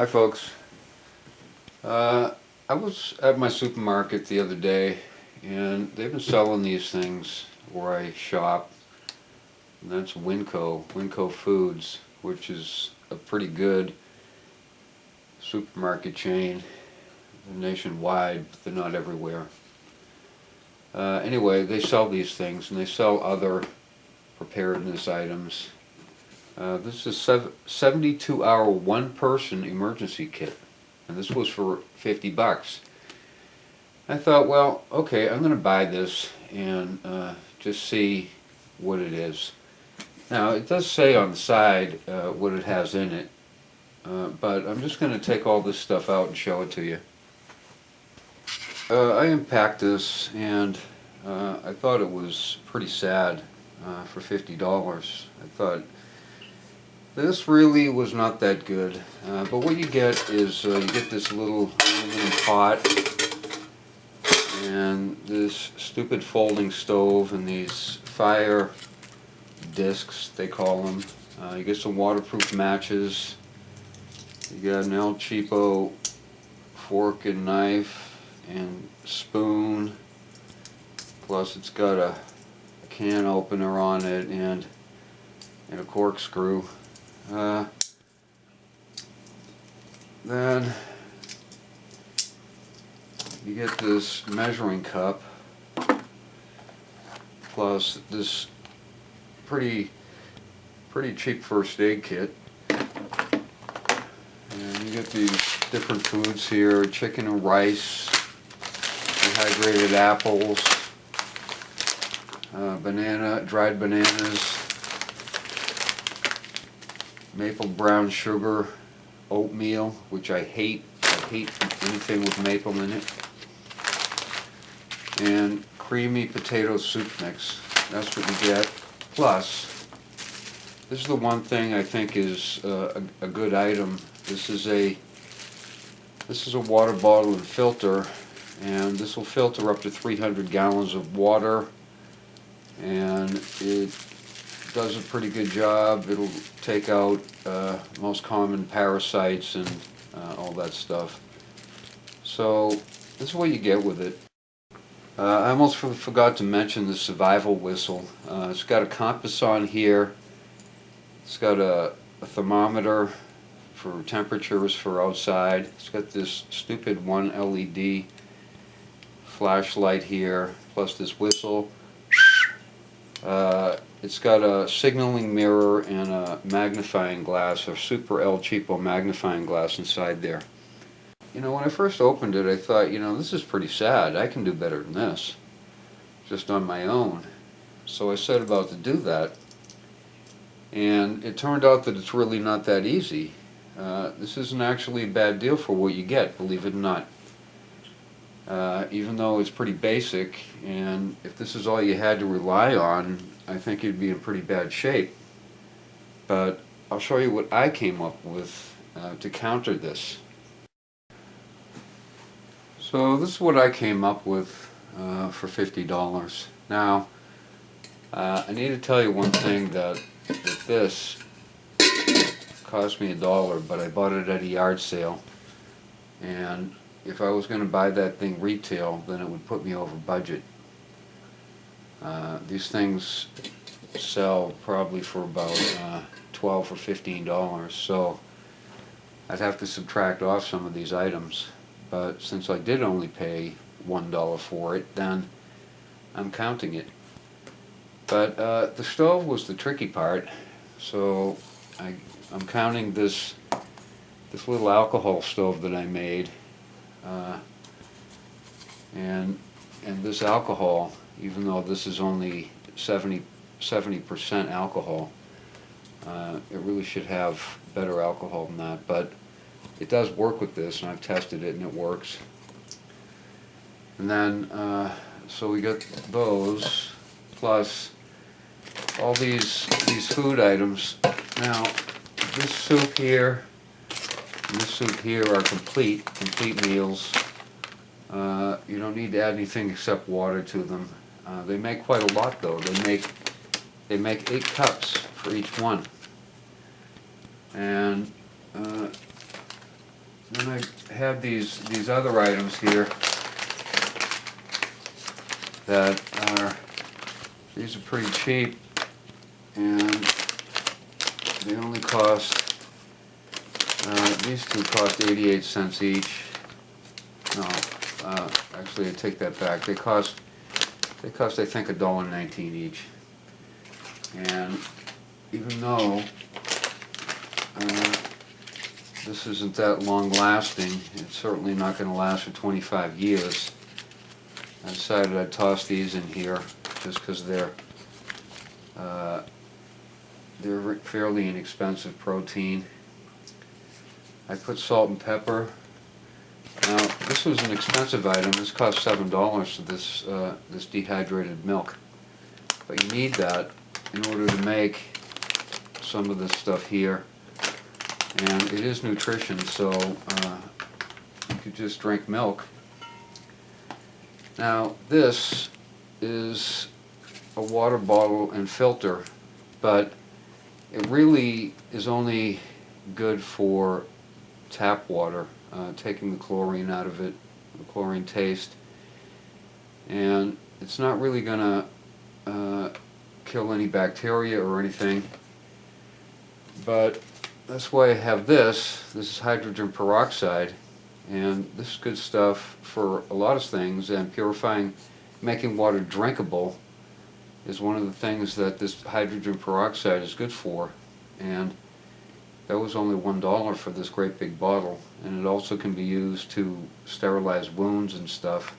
Hi folks. I was at my supermarket the other day and they've been selling these things where I shop, and that's Winco Foods, which is a pretty good supermarket chain. They're nationwide, but they're not everywhere. Anyway, they sell these things and they sell other preparedness items. This is a 72-hour one-person emergency kit, and this was for $50. I thought, well, okay, I'm going to buy this and just see what it is. Now, it does say on the side what it has in it, but I'm just going to take all this stuff out and show it to you. I unpacked this, and I thought it was pretty sad for $50. I thought this really was not that good, but what you get is you get this little aluminum pot and this stupid folding stove and these fire discs, they call them. You get some waterproof matches. You got an El Cheapo fork and knife and spoon, plus it's got a can opener on it and a corkscrew. Then you get this measuring cup, plus this pretty cheap first aid kit. And you get these different foods here: chicken and rice, dehydrated apples, dried bananas, maple brown sugar, oatmeal, which I hate. I hate anything with maple in it. And creamy potato soup mix. That's what you get. Plus, this is the one thing I think is a good item. This is a water bottle and filter, and this will filter up to 300 gallons of water, and it does a pretty good job. It'll take out most common parasites and all that stuff. So this is what you get with it. I almost forgot to mention the survival whistle. It's got a compass on here. It's got a thermometer for temperatures for outside. It's got this stupid one LED flashlight here, plus this whistle. It's got a signaling mirror and a magnifying glass, a super El Cheapo magnifying glass inside there. You know, when I first opened it, I thought, you know, this is pretty sad. I can do better than this, just on my own. So I set about to do that, and it turned out that it's really not that easy. This isn't actually a bad deal for what you get, believe it or not. Even though it's pretty basic, and if this is all you had to rely on, I think you'd be in pretty bad shape. But I'll show you what I came up with to counter this. So this is what I came up with for $50. Now, I need to tell you one thing, that this cost me $1, but I bought it at a yard sale, and if I was going to buy that thing retail, then it would put me over budget. These things sell probably for about $12 or $15, so I'd have to subtract off some of these items. But since I did only pay $1 for it, then I'm counting it. But the stove was the tricky part, so I'm counting this little alcohol stove that I made. And this alcohol, even though this is only 70% alcohol, it really should have better alcohol than that, but it does work with this, and I've tested it and it works. And then so we got those, plus all these food items. Now this soup here and this soup here are complete meals. You don't need to add anything except water to them. They make quite a lot though. They make 8 cups for each one. And Then I have these other items here that are, these are pretty cheap, and they only cost, these two cost 88 cents each. No, actually I take that back. They cost I think $1.19 each. And even though this isn't that long lasting, it's certainly not going to last for 25 years. I decided I'd toss these in here just because they're fairly inexpensive protein. I put salt and pepper. Now, this was an expensive item. This cost $7 for this dehydrated milk. But you need that in order to make some of this stuff here. And it is nutrition, so you could just drink milk. Now, this is a water bottle and filter, but it really is only good for tap water, taking the chlorine out of it, the chlorine taste. And it's not really going to kill any bacteria or anything, but that's why I have this. This is hydrogen peroxide, and this is good stuff for a lot of things, and purifying, making water drinkable is one of the things that this hydrogen peroxide is good for. And that was only $1 for this great big bottle, and it also can be used to sterilize wounds and stuff.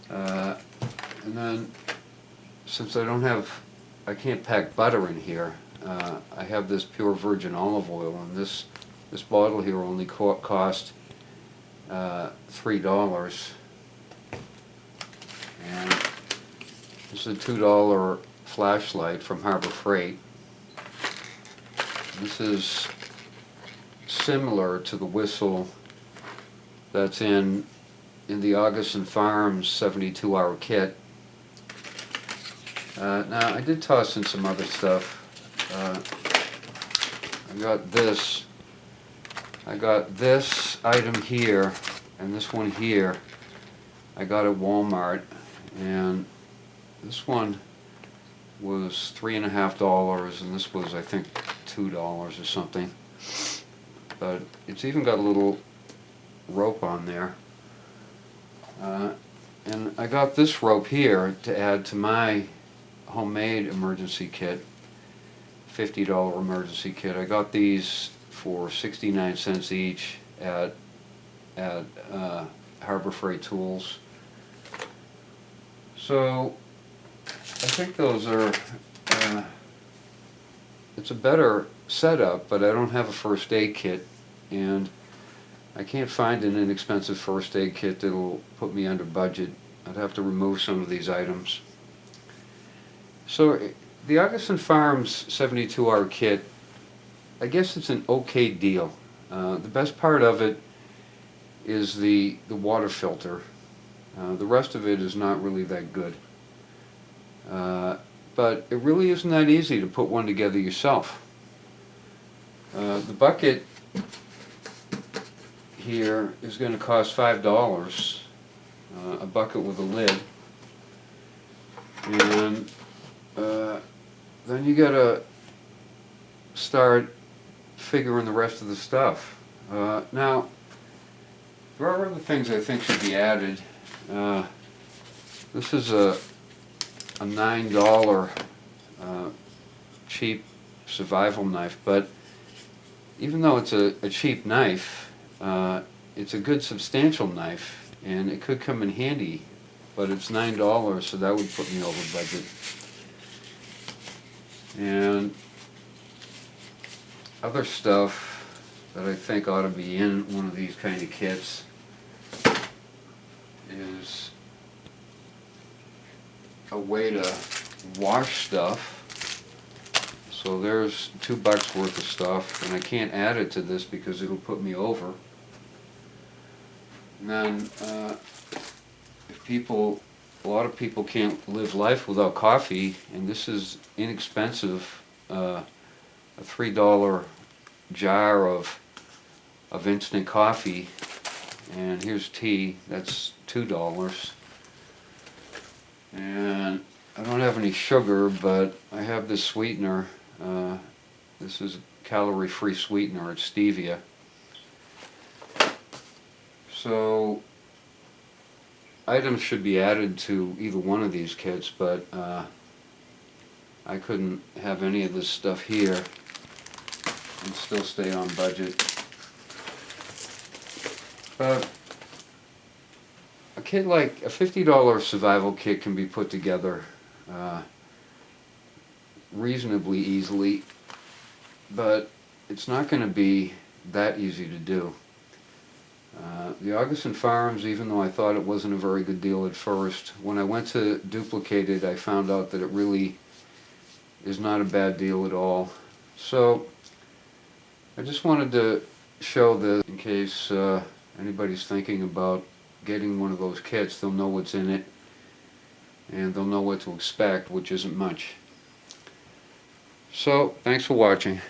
And then, since I can't pack butter in here, I have this pure virgin olive oil, and this bottle here only cost $3. And this is a $2 flashlight from Harbor Freight. This is similar to the whistle that's in the Augason Farms 72-hour kit. Now, I did toss in some other stuff. I got this item here, and this one here I got at Walmart, and this one was $3.50, and this was, I think, $2 or something. But it's even got a little rope on there. And I got this rope here to add to my homemade emergency kit, $50 emergency kit. I got these for 69 cents each at Harbor Freight Tools. So I think those are, it's a better setup, but I don't have a first aid kit, and I can't find an inexpensive first aid kit that'll put me under budget. I'd have to remove some of these items. So the Augason Farms 72-hour kit, I guess it's an okay deal. The best part of it is the water filter. The rest of it is not really that good. But it really isn't that easy to put one together yourself. The bucket here is going to cost $5, a bucket with a lid. And then you got to start figuring the rest of the stuff. Now, there are other things I think should be added. This is a $9 cheap survival knife, but even though it's a cheap knife, it's a good substantial knife, and it could come in handy, but it's $9, so that would put me over budget. And other stuff that I think ought to be in one of these kind of kits is a way to wash stuff. So there's $2 worth of stuff, and I can't add it to this because it'll put me over. And then a lot of people can't live life without coffee, and this is inexpensive, a $3 jar of of instant coffee, and here's tea, that's $2. And I don't have any sugar, but I have this sweetener. This is a calorie-free sweetener, it's stevia. So items should be added to either one of these kits, but I couldn't have any of this stuff here and still stay on budget. But a kit like a $50 survival kit can be put together reasonably easily, but it's not going to be that easy to do. The Augason Farms, even though I thought it wasn't a very good deal at first, when I went to duplicate it, I found out that it really is not a bad deal at all. So I just wanted to show this in case anybody's thinking about getting one of those kits. They'll know what's in it and they'll know what to expect, which isn't much. So thanks for watching.